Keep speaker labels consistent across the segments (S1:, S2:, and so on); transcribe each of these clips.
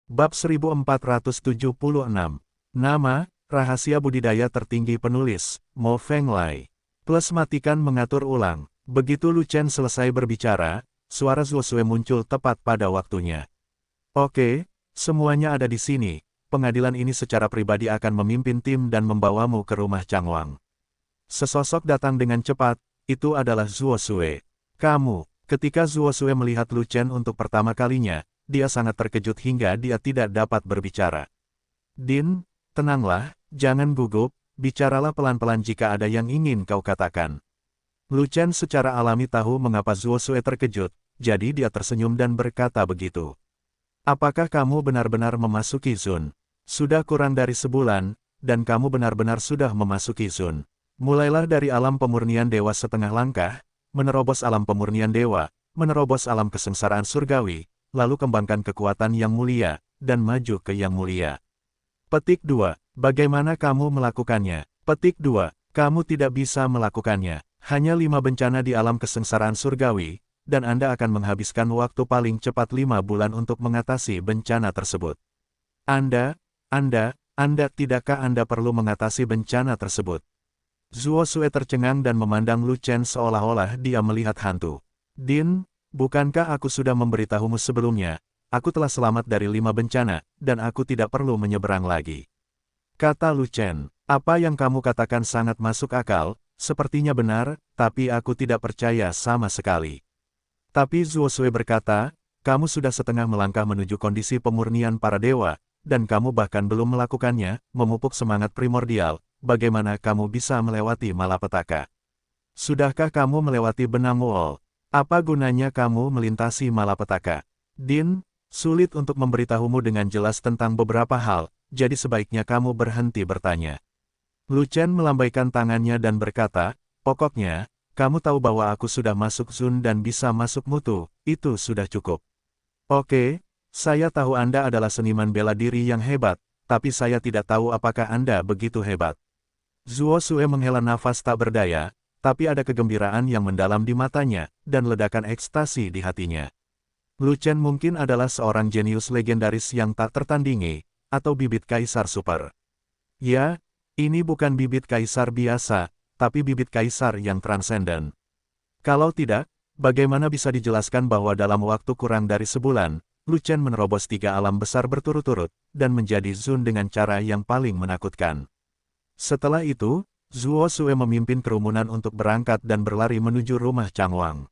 S1: Bab 1476. Nama, rahasia budidaya tertinggi penulis, Mo Fenglai. Plus matikan mengatur ulang. Begitu Lu Chen selesai berbicara, suara Zuo Sue muncul tepat pada waktunya. Oke, semuanya ada di sini. Pengadilan ini secara pribadi akan memimpin tim dan membawamu ke rumah Chang Wang. Sesosok datang dengan cepat, itu adalah Zuo Sue. Ketika Zuo Sue melihat Lu Chen untuk pertama kalinya, dia sangat terkejut hingga dia tidak dapat berbicara. Din, tenanglah, jangan gugup, bicaralah pelan-pelan jika ada yang ingin kau katakan. Lu Chen secara alami tahu mengapa Zuo Sue terkejut, jadi dia tersenyum dan berkata begitu. Apakah kamu benar-benar memasuki Zun? Sudah kurang dari sebulan, dan kamu benar-benar sudah memasuki Zun. Mulailah dari alam pemurnian dewa setengah langkah, menerobos alam pemurnian dewa, menerobos alam kesengsaraan surgawi, lalu kembangkan kekuatan yang mulia, dan maju ke yang mulia. Petik 2. Bagaimana kamu melakukannya? Petik 2. Kamu tidak bisa melakukannya. Hanya 5 bencana di alam kesengsaraan surgawi, dan Anda akan menghabiskan waktu paling cepat 5 bulan untuk mengatasi bencana tersebut. Tidakkah Anda perlu mengatasi bencana tersebut? Zuo Sue tercengang dan memandang Lu Chen seolah-olah dia melihat hantu. Din, bukankah aku sudah memberitahumu sebelumnya, aku telah selamat dari 5 bencana, dan aku tidak perlu menyeberang lagi. Kata Lu Chen, apa yang kamu katakan sangat masuk akal, sepertinya benar, tapi aku tidak percaya sama sekali. Tapi Zuo Sue berkata, kamu sudah setengah melangkah menuju kondisi pemurnian para dewa, dan kamu bahkan belum melakukannya, memupuk semangat primordial, bagaimana kamu bisa melewati malapetaka? Sudahkah kamu melewati benang wall? Apa gunanya kamu melintasi malapetaka? Din, sulit untuk memberitahumu dengan jelas tentang beberapa hal, jadi sebaiknya kamu berhenti bertanya. Lu Chen melambaikan tangannya dan berkata, pokoknya, kamu tahu bahwa aku sudah masuk Zun dan bisa masuk mutu, itu sudah cukup. Oke, saya tahu Anda adalah seniman bela diri yang hebat, tapi saya tidak tahu apakah Anda begitu hebat. Zuo Sue menghela nafas tak berdaya, tapi ada kegembiraan yang mendalam di matanya, dan ledakan ekstasi di hatinya. Lu Chen mungkin adalah seorang jenius legendaris yang tak tertandingi, atau bibit kaisar super. Ya, ini bukan bibit kaisar biasa, tapi bibit kaisar yang transenden. Kalau tidak, bagaimana bisa dijelaskan bahwa dalam waktu kurang dari sebulan, Lu Chen menerobos 3 alam besar berturut-turut, dan menjadi Zun dengan cara yang paling menakutkan. Setelah itu, Zuo Sue memimpin kerumunan untuk berangkat dan berlari menuju rumah Chang Wang.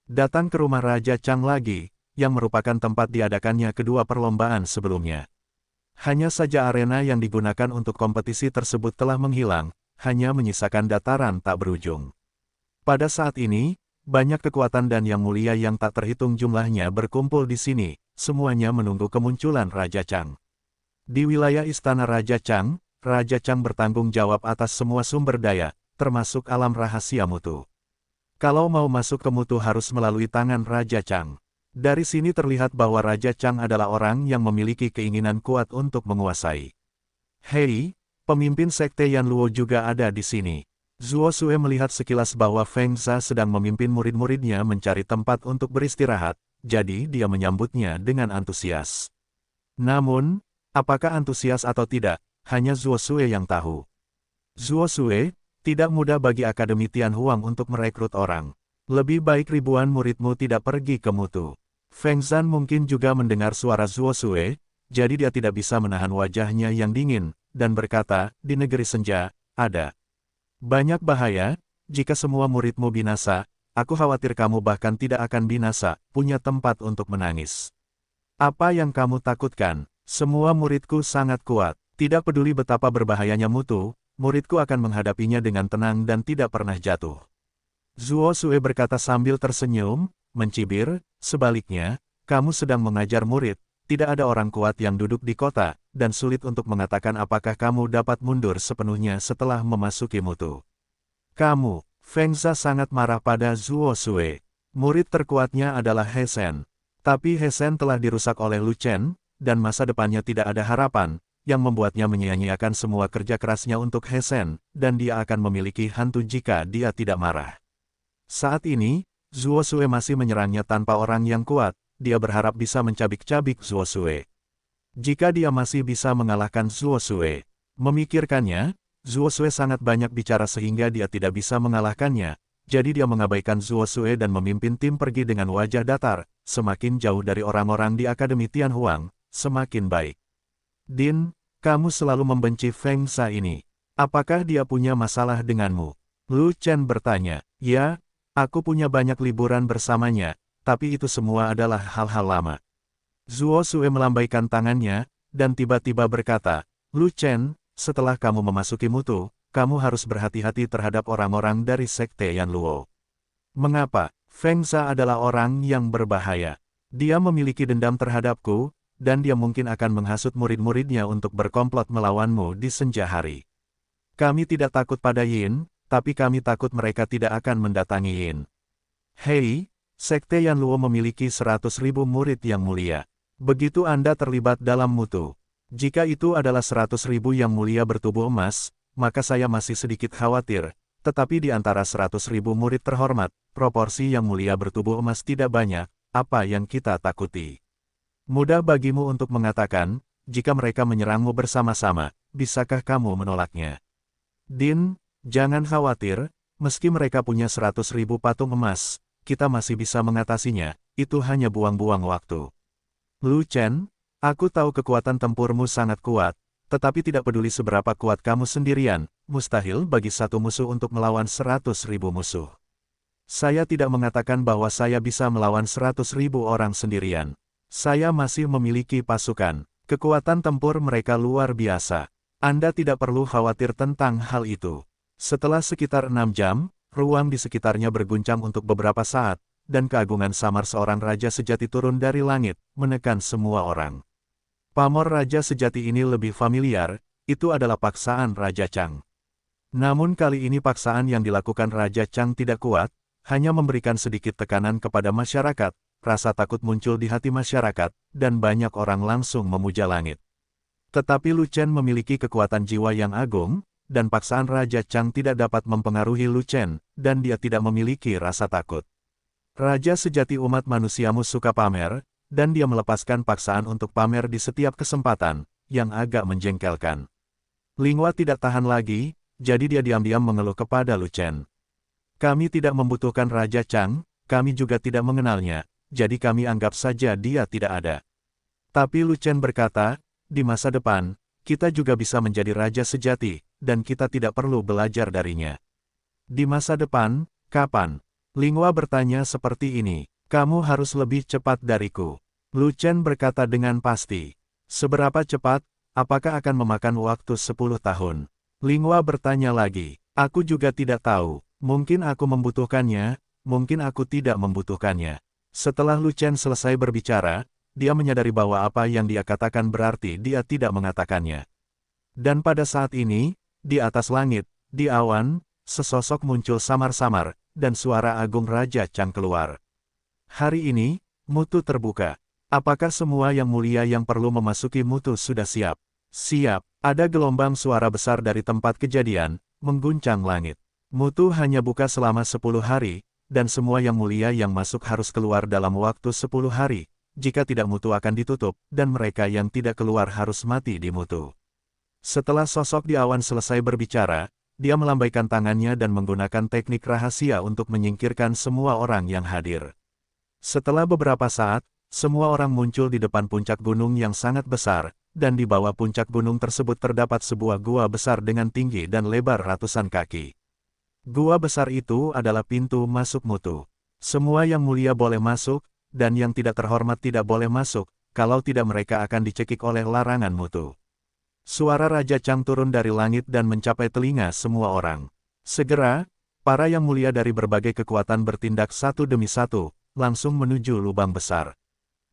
S1: Datang ke rumah Raja Chang lagi, yang merupakan tempat diadakannya kedua perlombaan sebelumnya. Hanya saja arena yang digunakan untuk kompetisi tersebut telah menghilang, hanya menyisakan dataran tak berujung. Pada saat ini, banyak kekuatan dan yang mulia yang tak terhitung jumlahnya berkumpul di sini, semuanya menunggu kemunculan Raja Chang. Di wilayah istana Raja Chang bertanggung jawab atas semua sumber daya, termasuk alam rahasia mutu. Kalau mau masuk ke mutu harus melalui tangan Raja Chang. Dari sini terlihat bahwa Raja Chang adalah orang yang memiliki keinginan kuat untuk menguasai. Hei, pemimpin sekte Yan Luo juga ada di sini. Zuo Sue melihat sekilas bahwa Feng Zha sedang memimpin murid-muridnya mencari tempat untuk beristirahat, jadi dia menyambutnya dengan antusias. Namun, apakah antusias atau tidak, hanya Zuo Sue yang tahu. Zuo Sue, tidak mudah bagi Akademi Tianhuang untuk merekrut orang. Lebih baik ribuan muridmu tidak pergi ke mutu. Feng Zhan mungkin juga mendengar suara Zuo Sue, jadi dia tidak bisa menahan wajahnya yang dingin, dan berkata, di negeri senja, ada banyak bahaya, jika semua muridmu binasa, aku khawatir kamu bahkan tidak akan binasa, punya tempat untuk menangis. Apa yang kamu takutkan? Semua muridku sangat kuat. Tidak peduli betapa berbahayanya mutu, muridku akan menghadapinya dengan tenang dan tidak pernah jatuh. Zuo Sue berkata sambil tersenyum, mencibir, sebaliknya, kamu sedang mengajar murid, tidak ada orang kuat yang duduk di kota, dan sulit untuk mengatakan apakah kamu dapat mundur sepenuhnya setelah memasuki mutu. Feng Zha sangat marah pada Zuo Sue. Murid terkuatnya adalah He Shen. Tapi He Shen telah dirusak oleh Lu Chen, dan masa depannya tidak ada harapan, yang membuatnya menyia-nyiakan semua kerja kerasnya untuk He Shen, dan dia akan memiliki hantu jika dia tidak marah. Saat ini, Zuo Sue masih menyerangnya tanpa orang yang kuat, dia berharap bisa mencabik-cabik Zuo Sue. Jika dia masih bisa mengalahkan Zuo Sue. Memikirkannya, Zuo Sue sangat banyak bicara sehingga dia tidak bisa mengalahkannya, jadi dia mengabaikan Zuo Sue dan memimpin tim pergi dengan wajah datar, semakin jauh dari orang-orang di Akademi Tianhuang, semakin baik. Din, kamu selalu membenci Feng Sha ini. Apakah dia punya masalah denganmu? Lu Chen bertanya. Ya, aku punya banyak liburan bersamanya, tapi itu semua adalah hal-hal lama. Zuo Sue melambaikan tangannya, dan tiba-tiba berkata, Lu Chen, setelah kamu memasuki mutu, kamu harus berhati-hati terhadap orang-orang dari Sekte Yan Luo. Mengapa? Feng Sha adalah orang yang berbahaya. Dia memiliki dendam terhadapku, dan dia mungkin akan menghasut murid-muridnya untuk berkomplot melawanmu di senja hari. Kami tidak takut pada Yin, tapi kami takut mereka tidak akan mendatangi Yin. Hei, Sekte Yan Luo memiliki 100.000 murid yang mulia. Begitu Anda terlibat dalam mutu. Jika itu adalah 100.000 yang mulia bertubuh emas, maka saya masih sedikit khawatir, tetapi di antara 100.000 murid terhormat, proporsi yang mulia bertubuh emas tidak banyak, apa yang kita takuti? Mudah bagimu untuk mengatakan, jika mereka menyerangmu bersama-sama, bisakah kamu menolaknya? Din, jangan khawatir, meski mereka punya 100.000 patung emas, kita masih bisa mengatasinya, itu hanya buang-buang waktu. Lu Chen, aku tahu kekuatan tempurmu sangat kuat, tetapi tidak peduli seberapa kuat kamu sendirian, mustahil bagi satu musuh untuk melawan 100.000 musuh. Saya tidak mengatakan bahwa saya bisa melawan 100.000 orang sendirian. Saya masih memiliki pasukan, kekuatan tempur mereka luar biasa. Anda tidak perlu khawatir tentang hal itu. Setelah sekitar 6 jam, ruang di sekitarnya berguncang untuk beberapa saat, dan keagungan samar seorang raja sejati turun dari langit, menekan semua orang. Pamor raja sejati ini lebih familiar, itu adalah paksaan Raja Chang. Namun kali ini paksaan yang dilakukan Raja Chang tidak kuat, hanya memberikan sedikit tekanan kepada masyarakat, rasa takut muncul di hati masyarakat, dan banyak orang langsung memuja langit. Tetapi Lu Chen memiliki kekuatan jiwa yang agung, dan paksaan Raja Chang tidak dapat mempengaruhi Lu Chen, dan dia tidak memiliki rasa takut. Raja sejati umat manusiamu suka pamer, dan dia melepaskan paksaan untuk pamer di setiap kesempatan, yang agak menjengkelkan. Linghua tidak tahan lagi, jadi dia diam-diam mengeluh kepada Lu Chen. Kami tidak membutuhkan Raja Chang, kami juga tidak mengenalnya, jadi kami anggap saja dia tidak ada. Tapi Lu Chen berkata, di masa depan, kita juga bisa menjadi raja sejati, dan kita tidak perlu belajar darinya. Di masa depan, kapan? Linghua bertanya seperti ini, kamu harus lebih cepat dariku. Lu Chen berkata dengan pasti. Seberapa cepat, apakah akan memakan waktu 10 tahun? Linghua bertanya lagi, aku juga tidak tahu, mungkin aku membutuhkannya, mungkin aku tidak membutuhkannya. Setelah Lu Chen selesai berbicara, dia menyadari bahwa apa yang dia katakan berarti dia tidak mengatakannya. Dan pada saat ini, di atas langit, di awan, sesosok muncul samar-samar, dan suara agung Raja Chang keluar. Hari ini, mutu terbuka. Apakah semua yang mulia yang perlu memasuki mutu sudah siap? Siap. Ada gelombang suara besar dari tempat kejadian, mengguncang langit. Mutu hanya buka selama 10 hari, dan semua yang mulia yang masuk harus keluar dalam waktu 10 hari. Jika tidak mutu akan ditutup, dan mereka yang tidak keluar harus mati di mutu. Setelah sosok di awan selesai berbicara, dia melambaikan tangannya dan menggunakan teknik rahasia untuk menyingkirkan semua orang yang hadir. Setelah beberapa saat, semua orang muncul di depan puncak gunung yang sangat besar, dan di bawah puncak gunung tersebut terdapat sebuah gua besar dengan tinggi dan lebar ratusan kaki. Gua besar itu adalah pintu masuk mutu. Semua yang mulia boleh masuk, dan yang tidak terhormat tidak boleh masuk, kalau tidak mereka akan dicekik oleh larangan mutu. Suara Raja Chang turun dari langit dan mencapai telinga semua orang. Segera, para yang mulia dari berbagai kekuatan bertindak satu demi satu, langsung menuju lubang besar.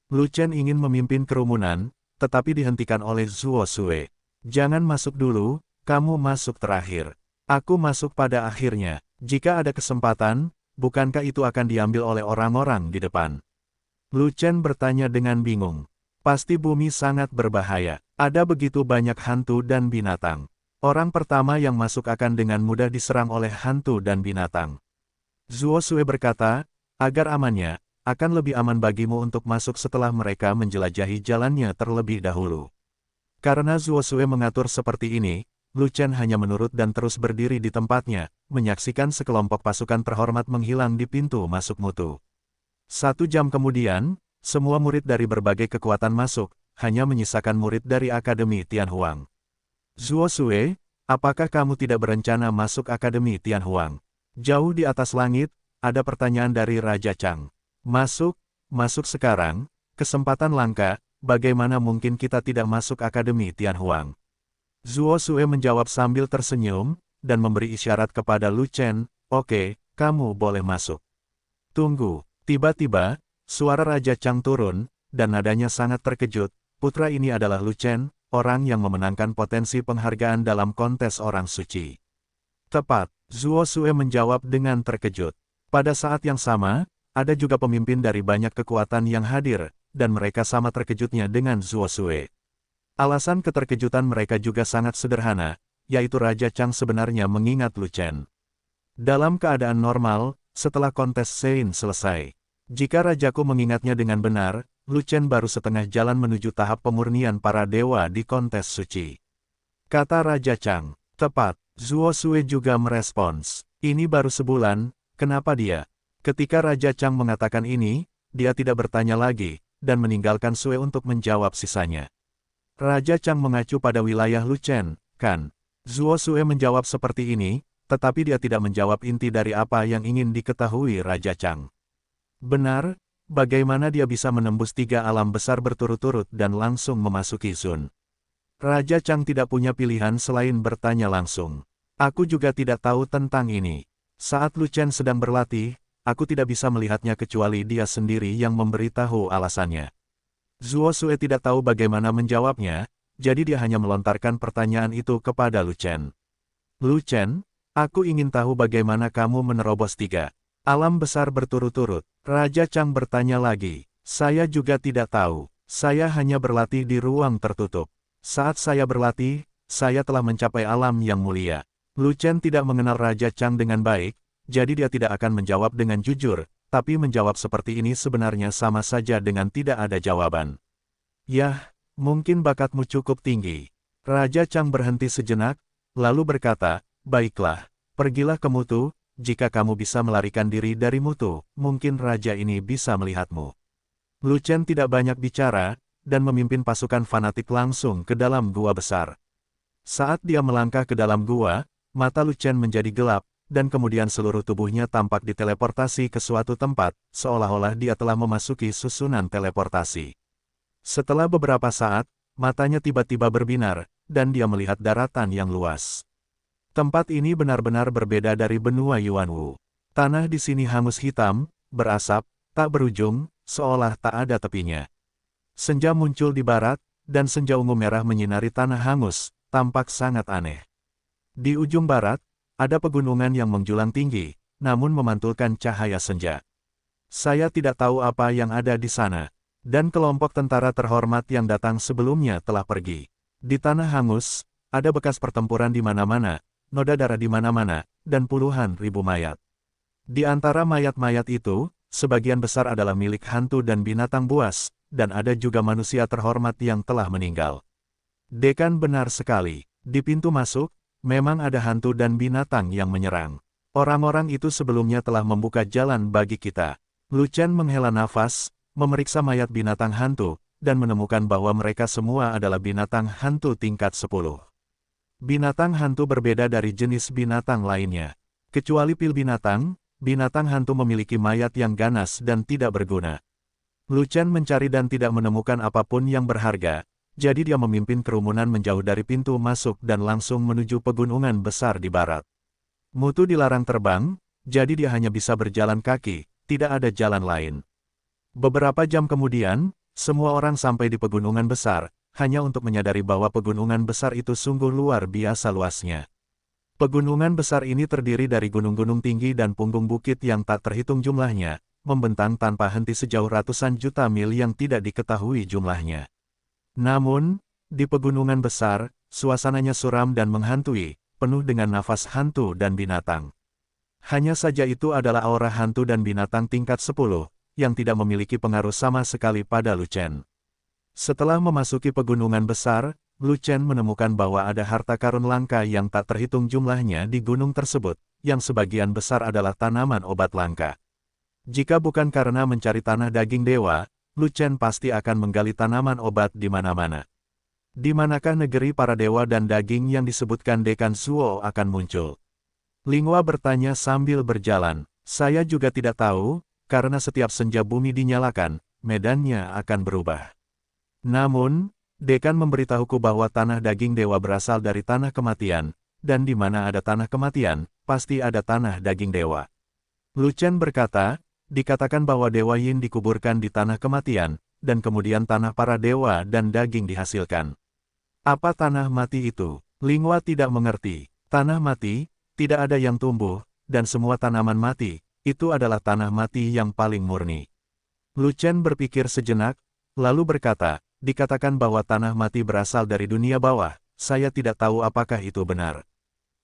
S1: Lu Chen ingin memimpin kerumunan, tetapi dihentikan oleh Zuo Sue. Jangan masuk dulu, kamu masuk terakhir. Aku masuk pada akhirnya. Jika ada kesempatan, bukankah itu akan diambil oleh orang-orang di depan? Lu Chen bertanya dengan bingung. Pasti bumi sangat berbahaya. Ada begitu banyak hantu dan binatang. Orang pertama yang masuk akan dengan mudah diserang oleh hantu dan binatang. Zuo Sue berkata, agar amannya, akan lebih aman bagimu untuk masuk setelah mereka menjelajahi jalannya terlebih dahulu. Karena Zuosue mengatur seperti ini, Lu Chen hanya menurut dan terus berdiri di tempatnya, menyaksikan sekelompok pasukan terhormat menghilang di pintu masuk mutu. 1 jam kemudian, semua murid dari berbagai kekuatan masuk, hanya menyisakan murid dari Akademi Tianhuang. Zuosue, apakah kamu tidak berencana masuk Akademi Tianhuang? Jauh di atas langit, ada pertanyaan dari Raja Chang. Masuk sekarang, kesempatan langka, bagaimana mungkin kita tidak masuk Akademi Tianhuang? Zuosue menjawab sambil tersenyum, dan memberi isyarat kepada Lu Chen, oke, kamu boleh masuk. Tunggu, tiba-tiba, suara Raja Chang turun, dan nadanya sangat terkejut, putra ini adalah Lu Chen, orang yang memenangkan potensi penghargaan dalam kontes orang suci. Tepat, Zuosue menjawab dengan terkejut. Pada saat yang sama, ada juga pemimpin dari banyak kekuatan yang hadir, dan mereka sama terkejutnya dengan Zuosue. Alasan keterkejutan mereka juga sangat sederhana, yaitu Raja Chang sebenarnya mengingat Lu Chen. Dalam keadaan normal, setelah kontes Sein selesai, jika Rajaku mengingatnya dengan benar, Lu Chen baru setengah jalan menuju tahap pemurnian para dewa di kontes suci. Kata Raja Chang, tepat, Zuosue juga merespons, ini baru sebulan, kenapa dia? Ketika Raja Chang mengatakan ini, dia tidak bertanya lagi, dan meninggalkan Sue untuk menjawab sisanya. Raja Chang mengacu pada wilayah Lu Chen, kan? Zuosue menjawab seperti ini, tetapi dia tidak menjawab inti dari apa yang ingin diketahui Raja Chang. Benar, bagaimana dia bisa menembus 3 alam besar berturut-turut dan langsung memasuki Zun? Raja Chang tidak punya pilihan selain bertanya langsung. Aku juga tidak tahu tentang ini. Saat Lu Chen sedang berlatih, aku tidak bisa melihatnya kecuali dia sendiri yang memberitahu alasannya. Zuosue tidak tahu bagaimana menjawabnya, jadi dia hanya melontarkan pertanyaan itu kepada Lu Chen. Lu Chen, aku ingin tahu bagaimana kamu menerobos 3 alam besar berturut-turut. Raja Chang bertanya lagi. Saya juga tidak tahu, saya hanya berlatih di ruang tertutup. Saat saya berlatih, saya telah mencapai alam yang mulia. Lu Chen tidak mengenal Raja Chang dengan baik, jadi dia tidak akan menjawab dengan jujur, tapi menjawab seperti ini sebenarnya sama saja dengan tidak ada jawaban. Yah, mungkin bakatmu cukup tinggi. Raja Chang berhenti sejenak, lalu berkata, baiklah, pergilah ke mutu, jika kamu bisa melarikan diri dari mutu, mungkin raja ini bisa melihatmu. Lu Chen tidak banyak bicara, dan memimpin pasukan fanatik langsung ke dalam gua besar. Saat dia melangkah ke dalam gua, mata Lu Chen menjadi gelap, dan kemudian seluruh tubuhnya tampak diteleportasi ke suatu tempat, seolah-olah dia telah memasuki susunan teleportasi. Setelah beberapa saat, matanya tiba-tiba berbinar, dan dia melihat daratan yang luas. Tempat ini benar-benar berbeda dari benua Yuanwu. Tanah di sini hangus hitam, berasap, tak berujung, seolah tak ada tepinya. Senja muncul di barat, dan senja ungu merah menyinari tanah hangus, tampak sangat aneh. Di ujung barat, ada pegunungan yang menjulang tinggi, namun memantulkan cahaya senja. Saya tidak tahu apa yang ada di sana, dan kelompok tentara terhormat yang datang sebelumnya telah pergi. Di tanah hangus, ada bekas pertempuran di mana-mana, noda darah di mana-mana, dan puluhan ribu mayat. Di antara mayat-mayat itu, sebagian besar adalah milik hantu dan binatang buas, dan ada juga manusia terhormat yang telah meninggal. Dekan benar sekali, di pintu masuk, memang ada hantu dan binatang yang menyerang. Orang-orang itu sebelumnya telah membuka jalan bagi kita. Lu Chen menghela nafas, memeriksa mayat binatang hantu, dan menemukan bahwa mereka semua adalah binatang hantu tingkat 10. Binatang hantu berbeda dari jenis binatang lainnya. Kecuali pil binatang, binatang hantu memiliki mayat yang ganas dan tidak berguna. Lu Chen mencari dan tidak menemukan apapun yang berharga, jadi dia memimpin kerumunan menjauh dari pintu masuk dan langsung menuju pegunungan besar di barat. Mutu dilarang terbang, jadi dia hanya bisa berjalan kaki, tidak ada jalan lain. Beberapa jam kemudian, semua orang sampai di pegunungan besar, hanya untuk menyadari bahwa pegunungan besar itu sungguh luar biasa luasnya. Pegunungan besar ini terdiri dari gunung-gunung tinggi dan punggung bukit yang tak terhitung jumlahnya, membentang tanpa henti sejauh ratusan juta mil yang tidak diketahui jumlahnya. Namun, di pegunungan besar, suasananya suram dan menghantui, penuh dengan nafas hantu dan binatang. Hanya saja itu adalah aura hantu dan binatang tingkat 10, yang tidak memiliki pengaruh sama sekali pada Lu Chen. Setelah memasuki pegunungan besar, Lu Chen menemukan bahwa ada harta karun langka yang tak terhitung jumlahnya di gunung tersebut, yang sebagian besar adalah tanaman obat langka. Jika bukan karena mencari tanah daging dewa, Lu Chen pasti akan menggali tanaman obat di mana-mana. Di manakah negeri para dewa dan daging yang disebutkan Dekan Zuo akan muncul? Linghua bertanya sambil berjalan. Saya juga tidak tahu, karena setiap senja bumi dinyalakan, medannya akan berubah. Namun, Dekan memberitahuku bahwa tanah daging dewa berasal dari tanah kematian, dan di mana ada tanah kematian, pasti ada tanah daging dewa. Lu Chen berkata, dikatakan bahwa Dewa Yin dikuburkan di tanah kematian, dan kemudian tanah para dewa dan daging dihasilkan. Apa tanah mati itu? Linghua tidak mengerti. Tanah mati, tidak ada yang tumbuh, dan semua tanaman mati, itu adalah tanah mati yang paling murni. Lu Chen berpikir sejenak, lalu berkata, dikatakan bahwa tanah mati berasal dari dunia bawah, saya tidak tahu apakah itu benar.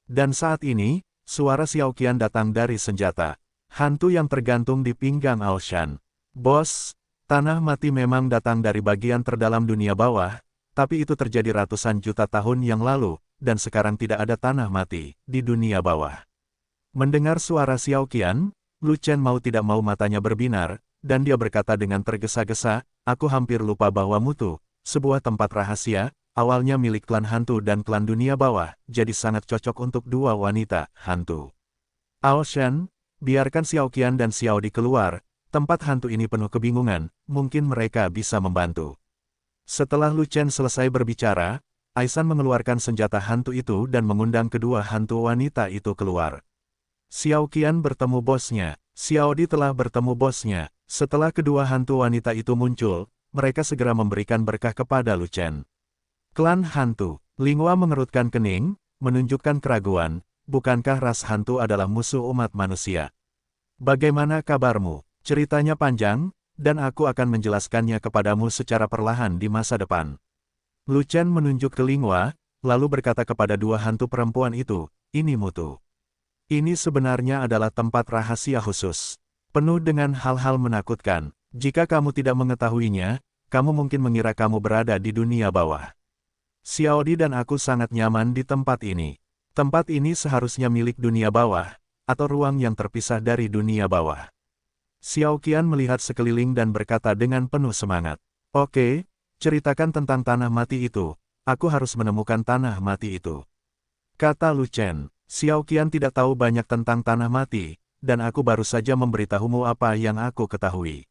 S1: Dan saat ini, suara Xiao Qian datang dari senjata. Hantu yang tergantung di pinggang Aoshan. Bos, tanah mati memang datang dari bagian terdalam dunia bawah, tapi itu terjadi ratusan juta tahun yang lalu, dan sekarang tidak ada tanah mati di dunia bawah. Mendengar suara Xiao Qian, Lu Chen mau tidak mau matanya berbinar, dan dia berkata dengan tergesa-gesa, aku hampir lupa bahwa Mutu, sebuah tempat rahasia, awalnya milik klan hantu dan klan dunia bawah, jadi sangat cocok untuk dua wanita hantu. Aoshan, biarkan Xiao Qian dan Xiao Di keluar, tempat hantu ini penuh kebingungan, mungkin mereka bisa membantu. Setelah Lu Chen selesai berbicara, Aisan mengeluarkan senjata hantu itu dan mengundang kedua hantu wanita itu keluar. Xiao Qian bertemu bosnya, Xiao Di telah bertemu bosnya. Setelah kedua hantu wanita itu muncul, mereka segera memberikan berkah kepada Lu Chen. Klan hantu, Linghua mengerutkan kening, menunjukkan keraguan, bukankah ras hantu adalah musuh umat manusia? Bagaimana kabarmu? Ceritanya panjang, dan aku akan menjelaskannya kepadamu secara perlahan di masa depan. Lu Chen menunjuk ke Linghua, lalu berkata kepada dua hantu perempuan itu, ini Mutu. Ini sebenarnya adalah tempat rahasia khusus. Penuh dengan hal-hal menakutkan. Jika kamu tidak mengetahuinya, kamu mungkin mengira kamu berada di dunia bawah. Xiao Di dan aku sangat nyaman di tempat ini. Tempat ini seharusnya milik dunia bawah, atau ruang yang terpisah dari dunia bawah. Xiao Qian melihat sekeliling dan berkata dengan penuh semangat. Oke, ceritakan tentang tanah mati itu. Aku harus menemukan tanah mati itu. Kata Lu Chen. Xiao Qian tidak tahu banyak tentang tanah mati, dan aku baru saja memberitahumu apa yang aku ketahui.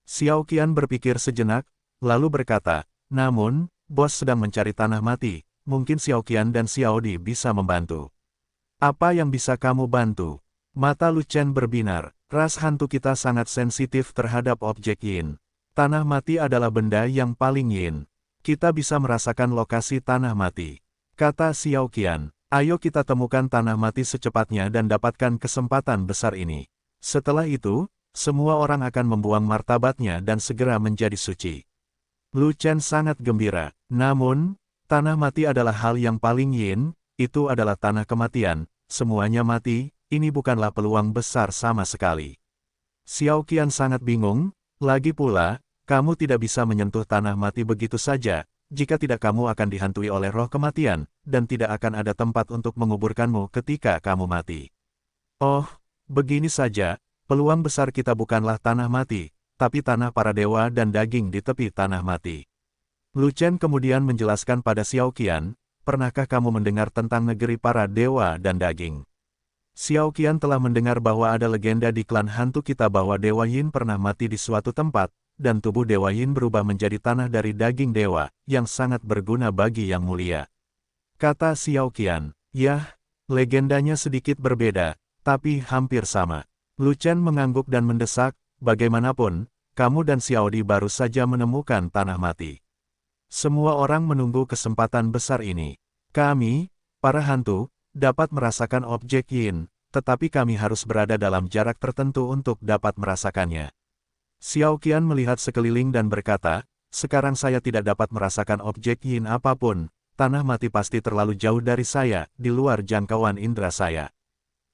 S1: Xiao Qian berpikir sejenak, lalu berkata, namun, bos sedang mencari tanah mati, mungkin Xiao Qian dan Xiao Di bisa membantu. Apa yang bisa kamu bantu? Mata Lu Chen berbinar, ras hantu kita sangat sensitif terhadap objek yin. Tanah mati adalah benda yang paling yin. Kita bisa merasakan lokasi tanah mati. Kata Xiao Qian. Ayo kita temukan tanah mati secepatnya dan dapatkan kesempatan besar ini. Setelah itu, semua orang akan membuang martabatnya dan segera menjadi suci. Lu Chen sangat gembira. Namun, tanah mati adalah hal yang paling yin, itu adalah tanah kematian, semuanya mati, ini bukanlah peluang besar sama sekali. Xiao Qian sangat bingung, lagi pula, kamu tidak bisa menyentuh tanah mati begitu saja. Jika tidak kamu akan dihantui oleh roh kematian, dan tidak akan ada tempat untuk menguburkanmu ketika kamu mati. Oh, begini saja, peluang besar kita bukanlah tanah mati, tapi tanah para dewa dan daging di tepi tanah mati. Lu Chen kemudian menjelaskan pada Xiao Qian, pernahkah kamu mendengar tentang negeri para dewa dan daging? Xiao Qian telah mendengar bahwa ada legenda di klan hantu kita bahwa Dewa Yin pernah mati di suatu tempat, dan tubuh Dewa Yin berubah menjadi tanah dari daging dewa, yang sangat berguna bagi yang mulia. Kata Xiao Qian, yah, legendanya sedikit berbeda, tapi hampir sama. Lu Chen mengangguk dan mendesak, bagaimanapun, kamu dan Xiao Di baru saja menemukan tanah mati. Semua orang menunggu kesempatan besar ini. Kami, para hantu, dapat merasakan objek yin, tetapi kami harus berada dalam jarak tertentu untuk dapat merasakannya. Xiao Qian melihat sekeliling dan berkata, sekarang saya tidak dapat merasakan objek yin apapun, tanah mati pasti terlalu jauh dari saya, di luar jangkauan indera saya.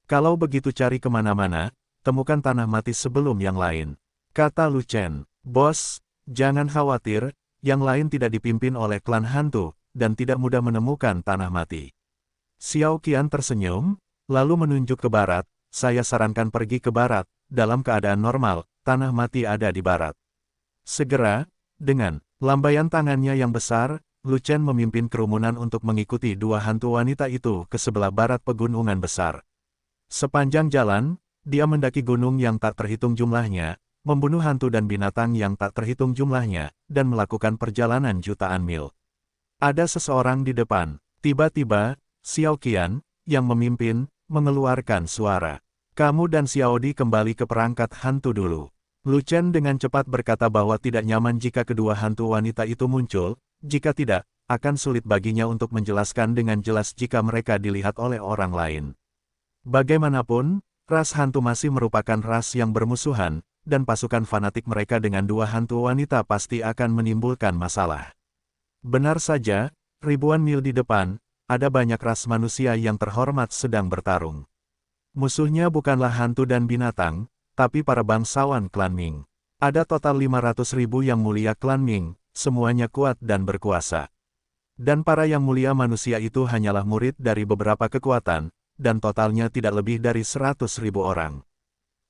S1: Kalau begitu cari kemana-mana, temukan tanah mati sebelum yang lain. Kata Lu Chen, bos, jangan khawatir, yang lain tidak dipimpin oleh klan hantu, dan tidak mudah menemukan tanah mati. Xiao Qian tersenyum, lalu menunjuk ke barat, saya sarankan pergi ke barat, dalam keadaan normal, tanah mati ada di barat. Segera, dengan lambaian tangannya yang besar, Lu Chen memimpin kerumunan untuk mengikuti dua hantu wanita itu ke sebelah barat pegunungan besar. Sepanjang jalan, dia mendaki gunung yang tak terhitung jumlahnya, membunuh hantu dan binatang yang tak terhitung jumlahnya, dan melakukan perjalanan jutaan mil. Ada seseorang di depan. Tiba-tiba, Xiao Qian, yang memimpin, mengeluarkan suara. Kamu dan Xiao Di kembali ke perangkat hantu dulu. Lu Chen dengan cepat berkata bahwa tidak nyaman jika kedua hantu wanita itu muncul, jika tidak, akan sulit baginya untuk menjelaskan dengan jelas jika mereka dilihat oleh orang lain. Bagaimanapun, ras hantu masih merupakan ras yang bermusuhan, dan pasukan fanatik mereka dengan dua hantu wanita pasti akan menimbulkan masalah. Benar saja, ribuan mil di depan, ada banyak ras manusia yang terhormat sedang bertarung. Musuhnya bukanlah hantu dan binatang, tapi para bangsawan klan Ming. Ada total 500.000 yang mulia klan Ming, semuanya kuat dan berkuasa. Dan para yang mulia manusia itu hanyalah murid dari beberapa kekuatan, dan totalnya tidak lebih dari 100.000 orang.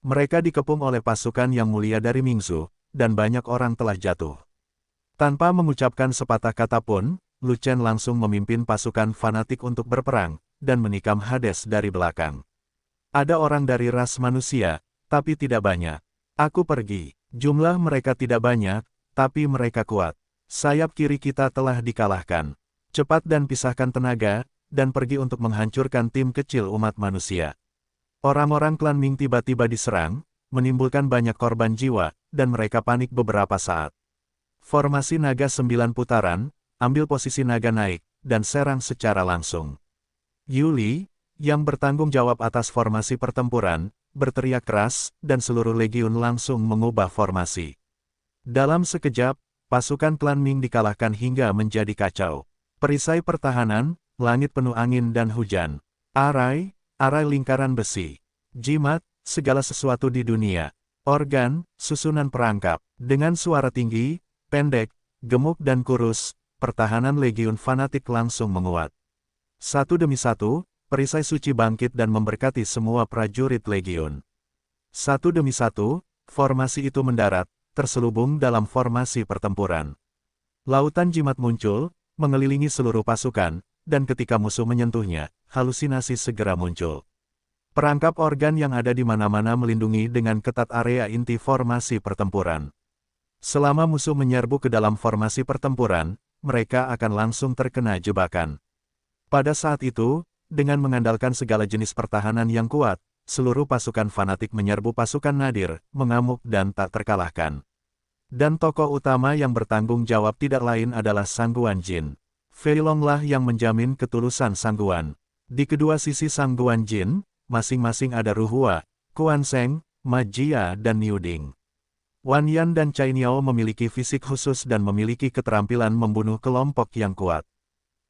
S1: Mereka dikepung oleh pasukan yang mulia dari Mingzu, dan banyak orang telah jatuh. Tanpa mengucapkan sepatah kata pun, Lu Chen langsung memimpin pasukan fanatik untuk berperang, dan menikam Hades dari belakang. Ada orang dari ras manusia, tapi tidak banyak. Aku pergi. Jumlah mereka tidak banyak, tapi mereka kuat. Sayap kiri kita telah dikalahkan. Cepat dan pisahkan tenaga, dan pergi untuk menghancurkan tim kecil umat manusia. Orang-orang klan Ming tiba-tiba diserang, menimbulkan banyak korban jiwa, dan mereka panik beberapa saat. Formasi naga 9 putaran, ambil posisi naga naik, dan serang secara langsung. Yuli, yang bertanggung jawab atas formasi pertempuran, berteriak keras, dan seluruh legiun langsung mengubah formasi. Dalam sekejap, pasukan klan Ming dikalahkan hingga menjadi kacau. Perisai pertahanan, langit penuh angin dan hujan. Arai lingkaran besi. Jimat, segala sesuatu di dunia. Organ, susunan perangkap. Dengan suara tinggi, pendek, gemuk dan kurus, pertahanan legiun fanatik langsung menguat. Satu demi satu, perisai suci bangkit dan memberkati semua prajurit legiun. Satu demi satu, formasi itu mendarat, terselubung dalam formasi pertempuran. Lautan jimat muncul, mengelilingi seluruh pasukan, dan ketika musuh menyentuhnya, halusinasi segera muncul. Perangkap organ yang ada di mana-mana melindungi dengan ketat area inti formasi pertempuran. Selama musuh menyerbu ke dalam formasi pertempuran, mereka akan langsung terkena jebakan. Pada saat itu, dengan mengandalkan segala jenis pertahanan yang kuat, seluruh pasukan fanatik menyerbu pasukan nadir, mengamuk dan tak terkalahkan. Dan tokoh utama yang bertanggung jawab tidak lain adalah Sangguan Jin. Fei Long-lah yang menjamin ketulusan Sangguan. Di kedua sisi Sangguan Jin, masing-masing ada Ruhua, Kuan Seng, Ma Jia dan Niu Ding. Wan Yan dan Cai Niao memiliki fisik khusus dan memiliki keterampilan membunuh kelompok yang kuat.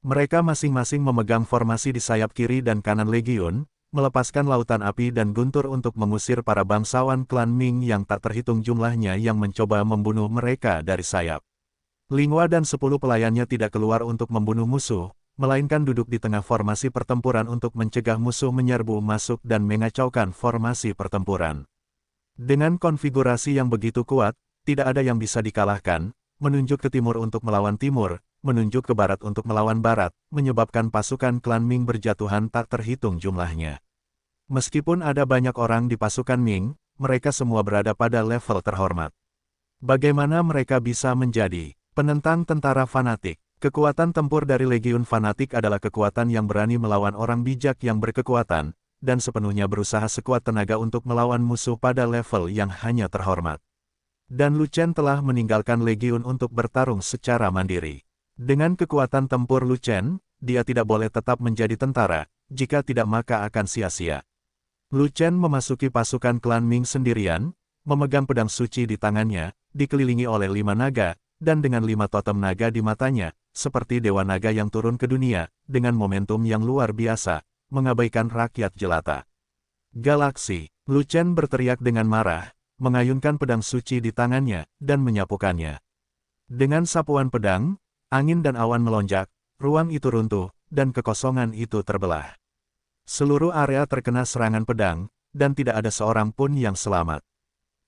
S1: Mereka masing-masing memegang formasi di sayap kiri dan kanan legiun, melepaskan lautan api dan guntur untuk mengusir para bangsawan klan Ming yang tak terhitung jumlahnya yang mencoba membunuh mereka dari sayap. Linghua dan 10 pelayannya tidak keluar untuk membunuh musuh, melainkan duduk di tengah formasi pertempuran untuk mencegah musuh menyerbu masuk dan mengacaukan formasi pertempuran. Dengan konfigurasi yang begitu kuat, tidak ada yang bisa dikalahkan, menunjuk ke timur untuk melawan timur, menunjuk ke barat untuk melawan barat, menyebabkan pasukan klan Ming berjatuhan tak terhitung jumlahnya. Meskipun ada banyak orang di pasukan Ming, mereka semua berada pada level terhormat. Bagaimana mereka bisa menjadi penentang tentara fanatik? Kekuatan tempur dari legiun fanatik adalah kekuatan yang berani melawan orang bijak yang berkekuatan, dan sepenuhnya berusaha sekuat tenaga untuk melawan musuh pada level yang hanya terhormat. Dan Lu Chen telah meninggalkan legiun untuk bertarung secara mandiri. Dengan kekuatan tempur Lu Chen, dia tidak boleh tetap menjadi tentara, jika tidak maka akan sia-sia. Lu Chen memasuki pasukan klan Ming sendirian, memegang pedang suci di tangannya, dikelilingi oleh 5 naga, dan dengan 5 totem naga di matanya, seperti dewa naga yang turun ke dunia, dengan momentum yang luar biasa, mengabaikan rakyat jelata. Galaksi, Lu Chen berteriak dengan marah, mengayunkan pedang suci di tangannya, dan menyapukannya. Dengan sapuan pedang, angin dan awan melonjak, ruang itu runtuh, dan kekosongan itu terbelah. Seluruh area terkena serangan pedang, dan tidak ada seorang pun yang selamat.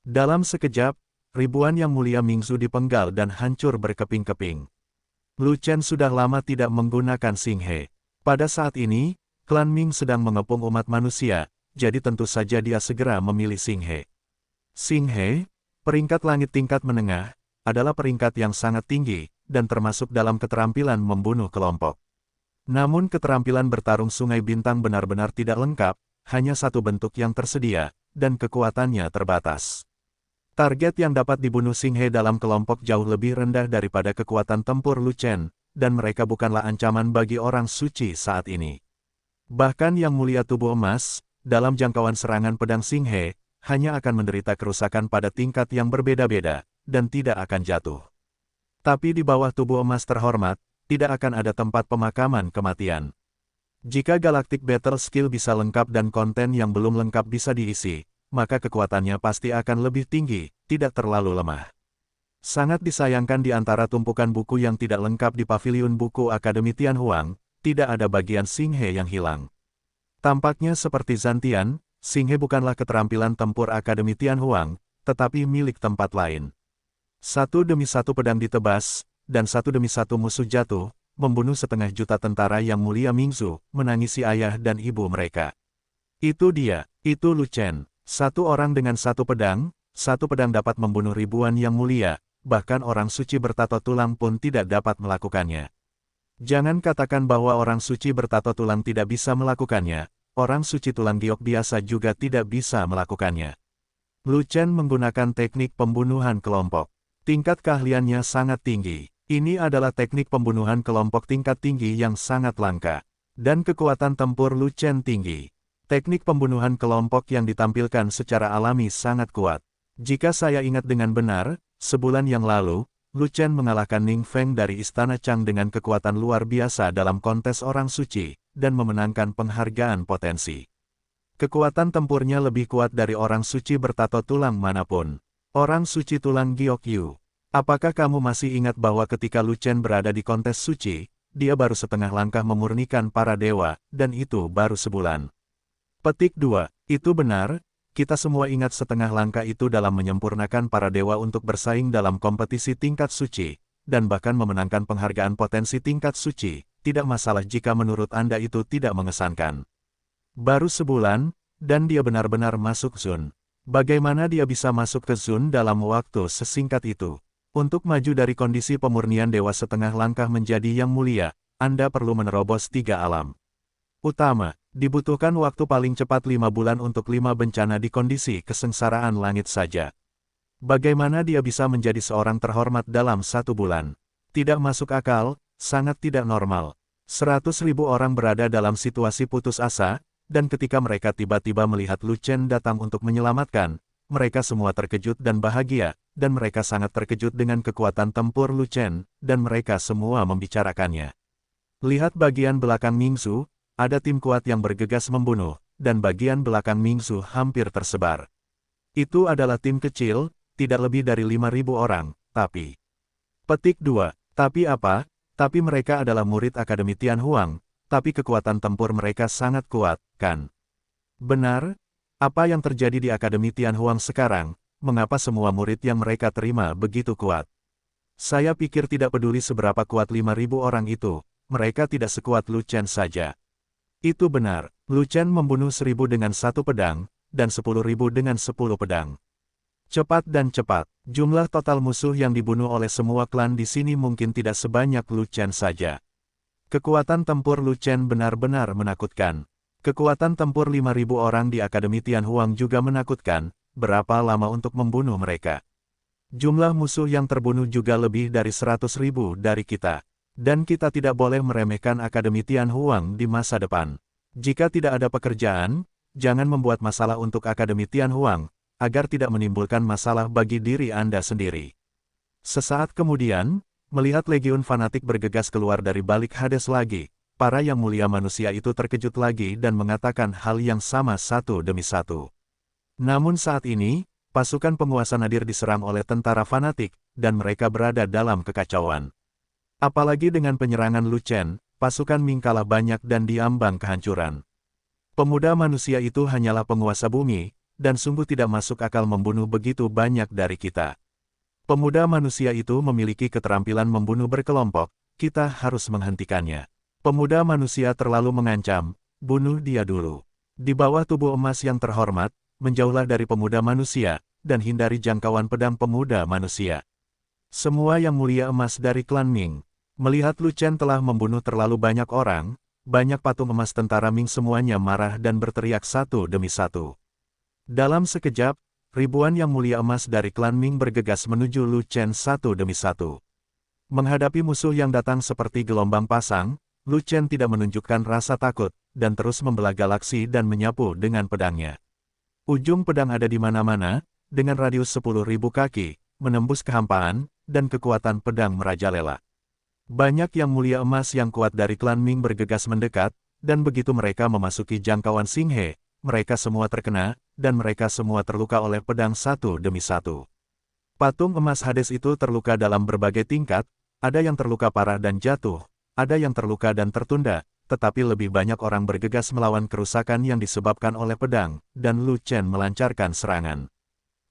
S1: Dalam sekejap, ribuan Yang Mulia Mingzu dipenggal dan hancur berkeping-keping. Lu Chen sudah lama tidak menggunakan Xinghe. Pada saat ini, klan Ming sedang mengepung umat manusia, jadi tentu saja dia segera memilih Xinghe. Xinghe, peringkat langit tingkat menengah, adalah peringkat yang sangat tinggi, dan termasuk dalam keterampilan membunuh kelompok. Namun keterampilan bertarung Sungai Bintang benar-benar tidak lengkap, hanya satu bentuk yang tersedia, dan kekuatannya terbatas. Target yang dapat dibunuh Xinghe dalam kelompok jauh lebih rendah daripada kekuatan tempur Lu Chen, dan mereka bukanlah ancaman bagi orang suci saat ini. Bahkan Yang Mulia Tubuh Emas, dalam jangkauan serangan pedang Xinghe, hanya akan menderita kerusakan pada tingkat yang berbeda-beda, dan tidak akan jatuh. Tapi di bawah Tubuh Emas terhormat, tidak akan ada tempat pemakaman kematian. Jika Galactic Battle Skill bisa lengkap dan konten yang belum lengkap bisa diisi, maka kekuatannya pasti akan lebih tinggi, tidak terlalu lemah. Sangat disayangkan di antara tumpukan buku yang tidak lengkap di paviliun buku Akademi Tianhuang, tidak ada bagian Xinghe yang hilang. Tampaknya seperti Zantian, Xinghe bukanlah keterampilan tempur Akademi Tianhuang, tetapi milik tempat lain. Satu demi satu pedang ditebas, dan satu demi satu musuh jatuh, membunuh 1,5 juta tentara Yang Mulia Mingzu, menangisi ayah dan ibu mereka. Itu dia, itu Lu Chen. Satu orang dengan satu pedang dapat membunuh ribuan Yang Mulia, bahkan orang suci bertato tulang pun tidak dapat melakukannya. Jangan katakan bahwa orang suci bertato tulang tidak bisa melakukannya, orang suci tulang giok biasa juga tidak bisa melakukannya. Lu Chen menggunakan teknik pembunuhan kelompok. Tingkat keahliannya sangat tinggi. Ini adalah teknik pembunuhan kelompok tingkat tinggi yang sangat langka. Dan kekuatan tempur Lu Chen tinggi. Teknik pembunuhan kelompok yang ditampilkan secara alami sangat kuat. Jika saya ingat dengan benar, sebulan yang lalu, Lu Chen mengalahkan Ning Feng dari Istana Chang dengan kekuatan luar biasa dalam kontes orang suci, dan memenangkan penghargaan potensi. Kekuatan tempurnya lebih kuat dari orang suci bertato tulang manapun. Orang suci tulang Giok Yu. Apakah kamu masih ingat bahwa ketika Lu Chen berada di kontes suci, dia baru setengah langkah memurnikan para dewa, dan itu baru sebulan. Petik 2. Itu benar, kita semua ingat setengah langkah itu dalam menyempurnakan para dewa untuk bersaing dalam kompetisi tingkat suci, dan bahkan memenangkan penghargaan potensi tingkat suci, tidak masalah jika menurut Anda itu tidak mengesankan. Baru sebulan, dan dia benar-benar masuk zone. Bagaimana dia bisa masuk ke zone dalam waktu sesingkat itu? Untuk maju dari kondisi pemurnian dewa setengah langkah menjadi yang mulia, Anda perlu menerobos 3 alam utama. Dibutuhkan waktu paling cepat 5 bulan untuk 5 bencana di kondisi kesengsaraan langit saja. Bagaimana dia bisa menjadi seorang terhormat dalam 1 bulan? Tidak masuk akal, sangat tidak normal. 100.000 orang berada dalam situasi putus asa, dan ketika mereka tiba-tiba melihat Lu Chen datang untuk menyelamatkan, mereka semua terkejut dan bahagia, dan mereka sangat terkejut dengan kekuatan tempur Lu Chen, dan mereka semua membicarakannya. Lihat bagian belakang Mingzu, ada tim kuat yang bergegas membunuh, dan bagian belakang Mingzu hampir tersebar. Itu adalah tim kecil, tidak lebih dari 5.000 orang, tapi... Petik 2. Tapi apa? Tapi mereka adalah murid Akademi Tianhuang, tapi kekuatan tempur mereka sangat kuat, kan? Benar? Apa yang terjadi di Akademi Tianhuang sekarang? Mengapa semua murid yang mereka terima begitu kuat? Saya pikir tidak peduli seberapa kuat 5.000 orang itu, mereka tidak sekuat Lu Chen saja. Itu benar, Lu Chen membunuh 1.000 dengan 1 pedang, dan 10.000 dengan 10 pedang. Cepat dan cepat, jumlah total musuh yang dibunuh oleh semua klan di sini mungkin tidak sebanyak Lu Chen saja. Kekuatan tempur Lu Chen benar-benar menakutkan. Kekuatan tempur 5.000 orang di Akademi Tianhuang juga menakutkan, berapa lama untuk membunuh mereka. Jumlah musuh yang terbunuh juga lebih dari 100.000 dari kita. Dan kita tidak boleh meremehkan Akademi Tianhuang di masa depan. Jika tidak ada pekerjaan, jangan membuat masalah untuk Akademi Tianhuang, agar tidak menimbulkan masalah bagi diri Anda sendiri. Sesaat kemudian, melihat legiun fanatik bergegas keluar dari balik Hades lagi, para yang mulia manusia itu terkejut lagi dan mengatakan hal yang sama satu demi satu. Namun saat ini, pasukan penguasa nadir diserang oleh tentara fanatik, dan mereka berada dalam kekacauan. Apalagi dengan penyerangan Lu Chen, pasukan Ming kalah banyak dan diambang kehancuran. Pemuda manusia itu hanyalah penguasa bumi, dan sungguh tidak masuk akal membunuh begitu banyak dari kita. Pemuda manusia itu memiliki keterampilan membunuh berkelompok, kita harus menghentikannya. Pemuda manusia terlalu mengancam, bunuh dia dulu. Di bawah tubuh emas yang terhormat, menjauhlah dari pemuda manusia, dan hindari jangkauan pedang pemuda manusia. Semua yang mulia emas dari klan Ming. Melihat Lu Chen telah membunuh terlalu banyak orang, banyak patung emas tentara Ming semuanya marah dan berteriak satu demi satu. Dalam sekejap, ribuan yang mulia emas dari klan Ming bergegas menuju Lu Chen satu demi satu. Menghadapi musuh yang datang seperti gelombang pasang, Lu Chen tidak menunjukkan rasa takut, dan terus membelah galaksi dan menyapu dengan pedangnya. Ujung pedang ada di mana-mana, dengan radius 10.000 kaki, menembus kehampaan, dan kekuatan pedang merajalela. Banyak yang mulia emas yang kuat dari klan Ming bergegas mendekat, dan begitu mereka memasuki jangkauan Xing He, mereka semua terkena, dan mereka semua terluka oleh pedang satu demi satu. Patung emas Hades itu terluka dalam berbagai tingkat, ada yang terluka parah dan jatuh, ada yang terluka dan tertunda, tetapi lebih banyak orang bergegas melawan kerusakan yang disebabkan oleh pedang, dan Lu Chen melancarkan serangan.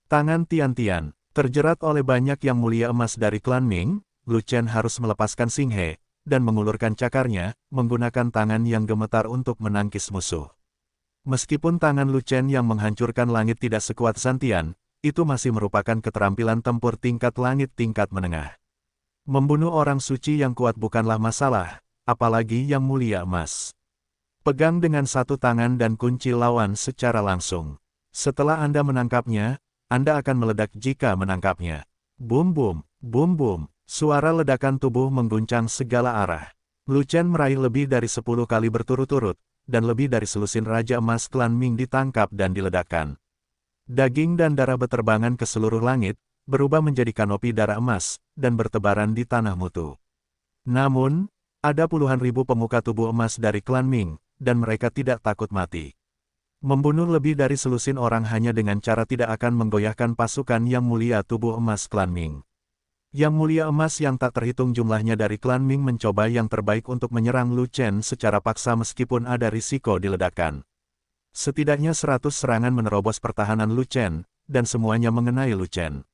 S1: Tangan Tian-Tian, terjerat oleh banyak yang mulia emas dari klan Ming, Lu Chen harus melepaskan Xing He, dan mengulurkan cakarnya, menggunakan tangan yang gemetar untuk menangkis musuh. Meskipun tangan Lu Chen yang menghancurkan langit tidak sekuat Santian, itu masih merupakan keterampilan tempur tingkat langit tingkat menengah. Membunuh orang suci yang kuat bukanlah masalah, apalagi yang mulia emas. Pegang dengan satu tangan dan kunci lawan secara langsung. Setelah Anda menangkapnya, Anda akan meledak jika menangkapnya. Bum bum, bum bum. Suara ledakan tubuh mengguncang segala arah. Lu Chen meraih lebih dari 10 kali berturut-turut, dan lebih dari selusin Raja Emas klan Ming ditangkap dan diledakkan. Daging dan darah beterbangan ke seluruh langit, berubah menjadi kanopi darah emas, dan bertebaran di tanah mutu. Namun, ada puluhan ribu pemuka tubuh emas dari klan Ming, dan mereka tidak takut mati. Membunuh lebih dari selusin orang hanya dengan cara tidak akan menggoyahkan pasukan yang mulia tubuh emas klan Ming. Yang mulia emas yang tak terhitung jumlahnya dari klan Ming mencoba yang terbaik untuk menyerang Lu Chen secara paksa meskipun ada risiko diledakkan. Setidaknya 100 serangan menerobos pertahanan Lu Chen, dan semuanya mengenai Lu Chen.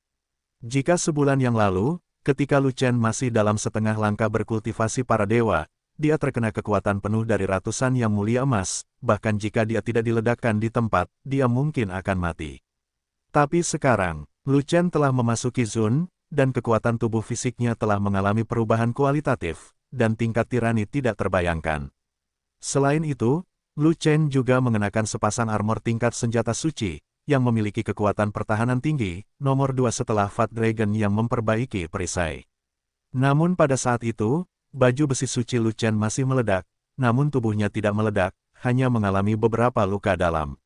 S1: Jika sebulan yang lalu, ketika Lu Chen masih dalam setengah langkah berkultivasi para dewa, dia terkena kekuatan penuh dari ratusan yang mulia emas, bahkan jika dia tidak diledakkan di tempat, dia mungkin akan mati. Tapi sekarang, Lu Chen telah memasuki Zun, dan kekuatan tubuh fisiknya telah mengalami perubahan kualitatif, dan tingkat tirani tidak terbayangkan. Selain itu, Lu Chen juga mengenakan sepasang armor tingkat senjata suci, yang memiliki kekuatan pertahanan tinggi, nomor 2 setelah Fat Dragon yang memperbaiki perisai. Namun pada saat itu, baju besi suci Lu Chen masih meledak, namun tubuhnya tidak meledak, hanya mengalami beberapa luka dalam.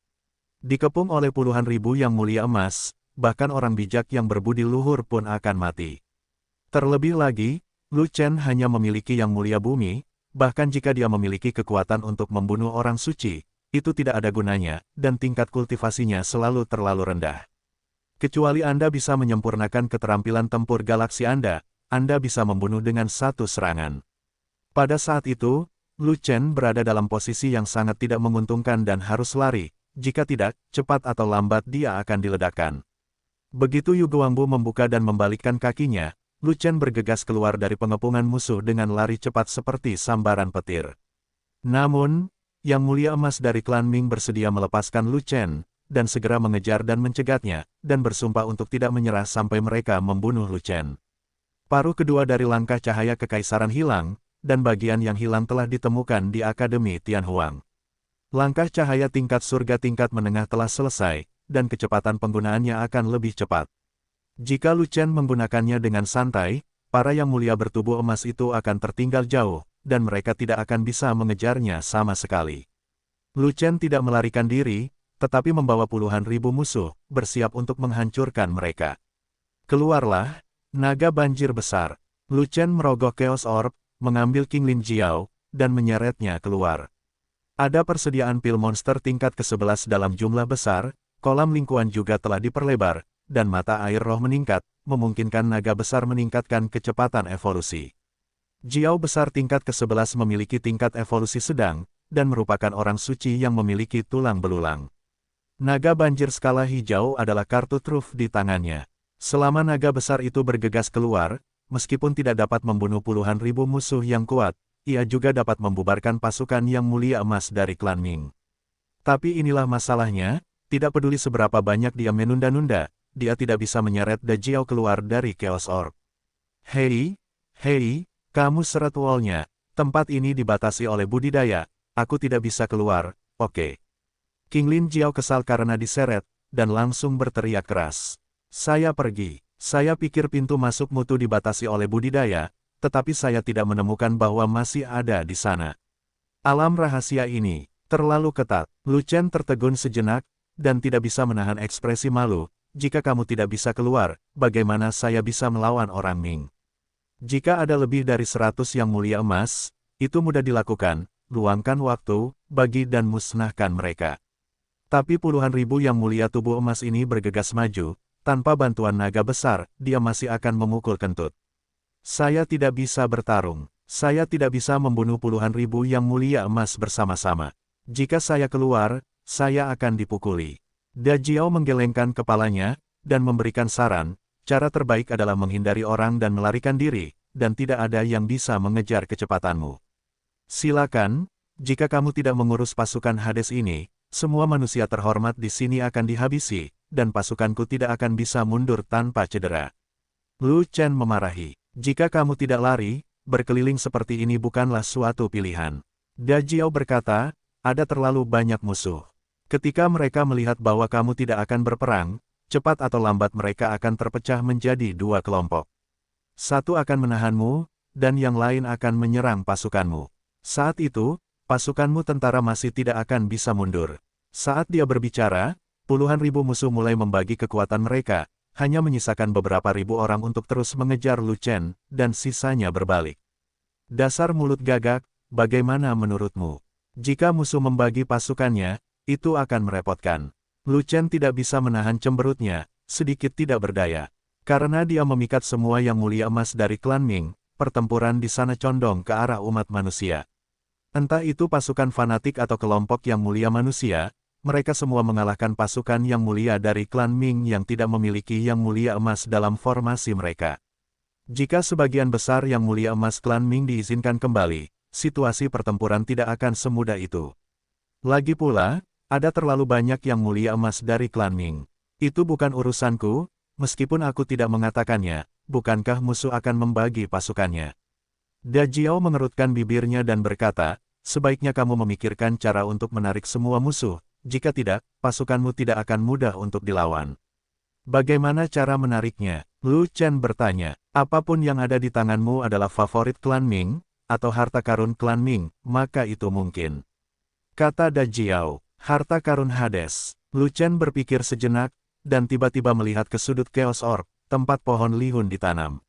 S1: Dikepung oleh puluhan ribu yang mulia emas, bahkan orang bijak yang berbudi luhur pun akan mati. Terlebih lagi, Lu Chen hanya memiliki yang mulia bumi, bahkan jika dia memiliki kekuatan untuk membunuh orang suci, itu tidak ada gunanya, dan tingkat kultivasinya selalu terlalu rendah. Kecuali Anda bisa menyempurnakan keterampilan tempur galaksi Anda bisa membunuh dengan satu serangan. Pada saat itu, Lu Chen berada dalam posisi yang sangat tidak menguntungkan dan harus lari, jika tidak, cepat atau lambat dia akan diledakkan. Begitu Yu Guangbu membuka dan membalikkan kakinya, Lu Chen bergegas keluar dari pengepungan musuh dengan lari cepat seperti sambaran petir. Namun, Yang Mulia Emas dari klan Ming bersedia melepaskan Lu Chen, dan segera mengejar dan mencegatnya, dan bersumpah untuk tidak menyerah sampai mereka membunuh Lu Chen. Paruh kedua dari langkah cahaya kekaisaran hilang, dan bagian yang hilang telah ditemukan di Akademi Tianhuang. Langkah cahaya tingkat surga tingkat menengah telah selesai, dan kecepatan penggunaannya akan lebih cepat. Jika Lu Chen menggunakannya dengan santai, para yang mulia bertubuh emas itu akan tertinggal jauh, dan mereka tidak akan bisa mengejarnya sama sekali. Lu Chen tidak melarikan diri, tetapi membawa puluhan ribu musuh, bersiap untuk menghancurkan mereka. Keluarlah, naga banjir besar. Lu Chen merogoh Chaos Orb, mengambil King Lin Jiao, dan menyeretnya keluar. Ada persediaan pil monster tingkat ke-11 dalam jumlah besar, kolam lingkuan juga telah diperlebar, dan mata air roh meningkat, memungkinkan naga besar meningkatkan kecepatan evolusi. Jiao besar tingkat ke-11 memiliki tingkat evolusi sedang, dan merupakan orang suci yang memiliki tulang belulang. Naga banjir skala hijau adalah kartu truf di tangannya. Selama naga besar itu bergegas keluar, meskipun tidak dapat membunuh puluhan ribu musuh yang kuat, ia juga dapat membubarkan pasukan yang mulia emas dari klan Ming. Tapi inilah masalahnya, tidak peduli seberapa banyak dia menunda-nunda, dia tidak bisa menyeret Da Jiao keluar dari Chaos Orb. Hei, kamu seret wall-nya, tempat ini dibatasi oleh budidaya, aku tidak bisa keluar, oke. King Lin Jiao kesal karena diseret, dan langsung berteriak keras. Saya pergi. Saya pikir pintu masuk mutu dibatasi oleh budidaya, tetapi saya tidak menemukan bahwa masih ada di sana. Alam rahasia ini terlalu ketat. Lu Chen tertegun sejenak, dan tidak bisa menahan ekspresi malu. Jika kamu tidak bisa keluar, bagaimana saya bisa melawan orang Ming? Jika ada lebih dari 100 yang mulia emas, itu mudah dilakukan, luangkan waktu, bagi dan musnahkan mereka. Tapi puluhan ribu yang mulia tubuh emas ini bergegas maju, tanpa bantuan naga besar, dia masih akan memukul kentut. Saya tidak bisa bertarung. Saya tidak bisa membunuh puluhan ribu yang mulia emas bersama-sama. Jika saya keluar, saya akan dipukuli. Da Jiao menggelengkan kepalanya, dan memberikan saran, cara terbaik adalah menghindari orang dan melarikan diri, dan tidak ada yang bisa mengejar kecepatanmu. Silakan, jika kamu tidak mengurus pasukan Hades ini, semua manusia terhormat di sini akan dihabisi, dan pasukanku tidak akan bisa mundur tanpa cedera. Lu Chen memarahi. Jika kamu tidak lari, berkeliling seperti ini bukanlah suatu pilihan. Da Jiao berkata, ada terlalu banyak musuh. Ketika mereka melihat bahwa kamu tidak akan berperang, cepat atau lambat mereka akan terpecah menjadi dua kelompok. Satu akan menahanmu, dan yang lain akan menyerang pasukanmu. Saat itu, pasukanmu tentara masih tidak akan bisa mundur. Saat dia berbicara, puluhan ribu musuh mulai membagi kekuatan mereka, hanya menyisakan beberapa ribu orang untuk terus mengejar Lu Chen, dan sisanya berbalik. Dasar mulut gagak, bagaimana menurutmu? Jika musuh membagi pasukannya, itu akan merepotkan. Lu Chen tidak bisa menahan cemberutnya, sedikit tidak berdaya. Karena dia memikat semua yang mulia emas dari klan Ming, pertempuran di sana condong ke arah umat manusia. Entah itu pasukan fanatik atau kelompok yang mulia manusia, mereka semua mengalahkan pasukan yang mulia dari klan Ming yang tidak memiliki yang mulia emas dalam formasi mereka. Jika sebagian besar yang mulia emas klan Ming diizinkan kembali, situasi pertempuran tidak akan semudah itu. Lagi pula, ada terlalu banyak yang mulia emas dari klan Ming. Itu bukan urusanku, meskipun aku tidak mengatakannya, bukankah musuh akan membagi pasukannya? Da Jiao mengerutkan bibirnya dan berkata, sebaiknya kamu memikirkan cara untuk menarik semua musuh, jika tidak, pasukanmu tidak akan mudah untuk dilawan. Bagaimana cara menariknya? Lu Chen bertanya, apapun yang ada di tanganmu adalah favorit klan Ming, atau harta karun klan Ming, maka itu mungkin. Kata Da Jiao, harta karun Hades. Lu Chen berpikir sejenak, dan tiba-tiba melihat ke sudut Chaos Orb, tempat pohon lihun ditanam.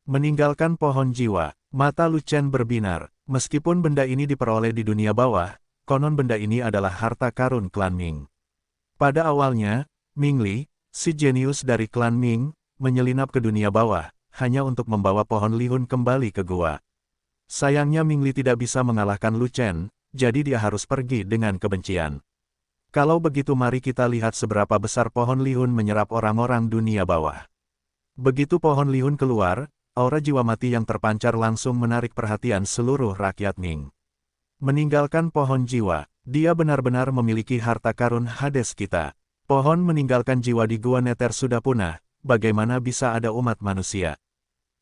S1: Meninggalkan pohon jiwa, mata Lu Chen berbinar. Meskipun benda ini diperoleh di dunia bawah, konon benda ini adalah harta karun klan Ming. Pada awalnya, Ming Li, si jenius dari klan Ming, menyelinap ke dunia bawah, hanya untuk membawa pohon lihun kembali ke gua. Sayangnya Ming Li tidak bisa mengalahkan Lu Chen, jadi dia harus pergi dengan kebencian. Kalau begitu mari kita lihat seberapa besar pohon lihun menyerap orang-orang dunia bawah. Begitu pohon lihun keluar, aura jiwa mati yang terpancar langsung menarik perhatian seluruh rakyat Ming. Meninggalkan pohon jiwa, dia benar-benar memiliki harta karun Hades kita. Pohon meninggalkan jiwa di gua Nether sudah punah, bagaimana bisa ada umat manusia?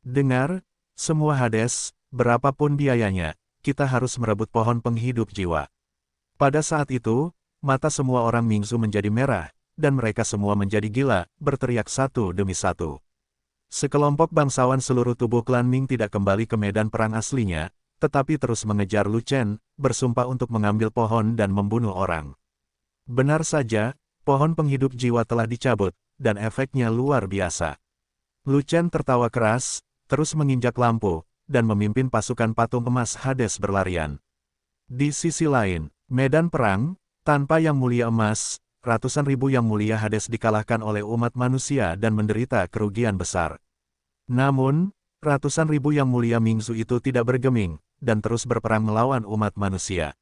S1: Dengar, semua Hades, berapapun biayanya, kita harus merebut pohon penghidup jiwa. Pada saat itu, mata semua orang Mingzu menjadi merah, dan mereka semua menjadi gila, berteriak satu demi satu. Sekelompok bangsawan seluruh tubuh klan Ming tidak kembali ke medan perang aslinya, tetapi terus mengejar Lu Chen, bersumpah untuk mengambil pohon dan membunuh orang. Benar saja, pohon penghidup jiwa telah dicabut, dan efeknya luar biasa. Lu Chen tertawa keras, terus menginjak lampu, dan memimpin pasukan patung emas Hades berlarian. Di sisi lain, medan perang, tanpa yang mulia emas, ratusan ribu yang mulia Hades dikalahkan oleh umat manusia dan menderita kerugian besar. Namun, Ratusan ribu yang mulia Mingzu itu tidak bergeming, dan terus berperang melawan umat manusia.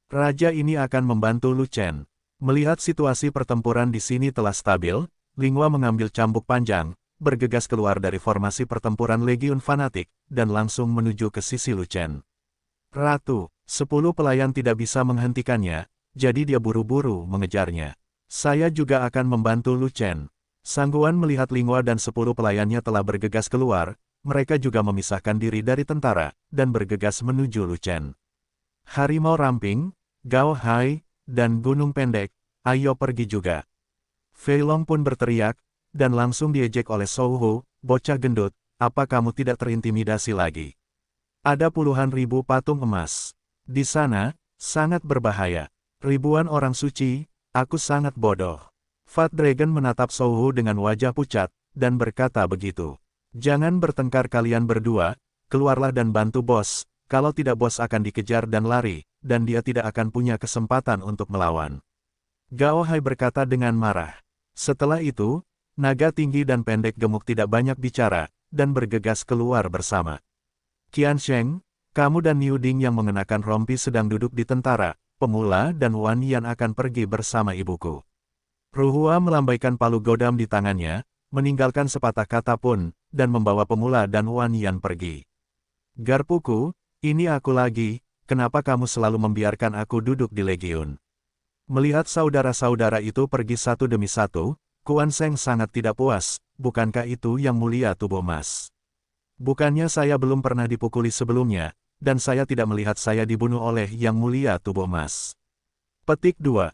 S1: Raja ini akan membantu Lu Chen. Melihat situasi pertempuran di sini telah stabil, Linghua mengambil cambuk panjang, bergegas keluar dari formasi pertempuran Legiun Fanatik, dan langsung menuju ke sisi Lu Chen. Ratu, 10 pelayan tidak bisa menghentikannya, jadi dia buru-buru mengejarnya. Saya juga akan membantu Lu Chen. Sang Guan melihat Linghua dan 10 pelayannya telah bergegas keluar, mereka juga memisahkan diri dari tentara, dan bergegas menuju Lu Chen. Harimau Ramping, Gao Hai, dan Gunung Pendek, ayo pergi juga. Fei Long pun berteriak, dan langsung diejek oleh Shou Hu, bocah gendut, apa kamu tidak terintimidasi lagi? Ada puluhan ribu patung emas. Di sana, sangat berbahaya. Ribuan orang suci, aku sangat bodoh. Fat Dragon menatap Shou Hu dengan wajah pucat, dan berkata begitu. Jangan bertengkar kalian berdua, keluarlah dan bantu bos, kalau tidak bos akan dikejar dan lari, dan dia tidak akan punya kesempatan untuk melawan. Gao Hai berkata dengan marah. Setelah itu, naga tinggi dan pendek gemuk tidak banyak bicara, dan bergegas keluar bersama. Qian Sheng, kamu dan Niu Ding yang mengenakan rompi sedang duduk di tentara, pemula dan Wan Yan akan pergi bersama ibuku. Ruhua melambaikan palu godam di tangannya, meninggalkan sepatah kata pun, dan membawa pemula dan Wan Yan pergi. Garpuku, ini aku lagi, kenapa kamu selalu membiarkan aku duduk di Legiun? Melihat saudara-saudara itu pergi satu demi satu, Kuan Seng sangat tidak puas, bukankah itu yang mulia tubuh mas? Bukannya saya belum pernah dipukuli sebelumnya, dan saya tidak melihat saya dibunuh oleh yang mulia tubuh mas. Petik 2.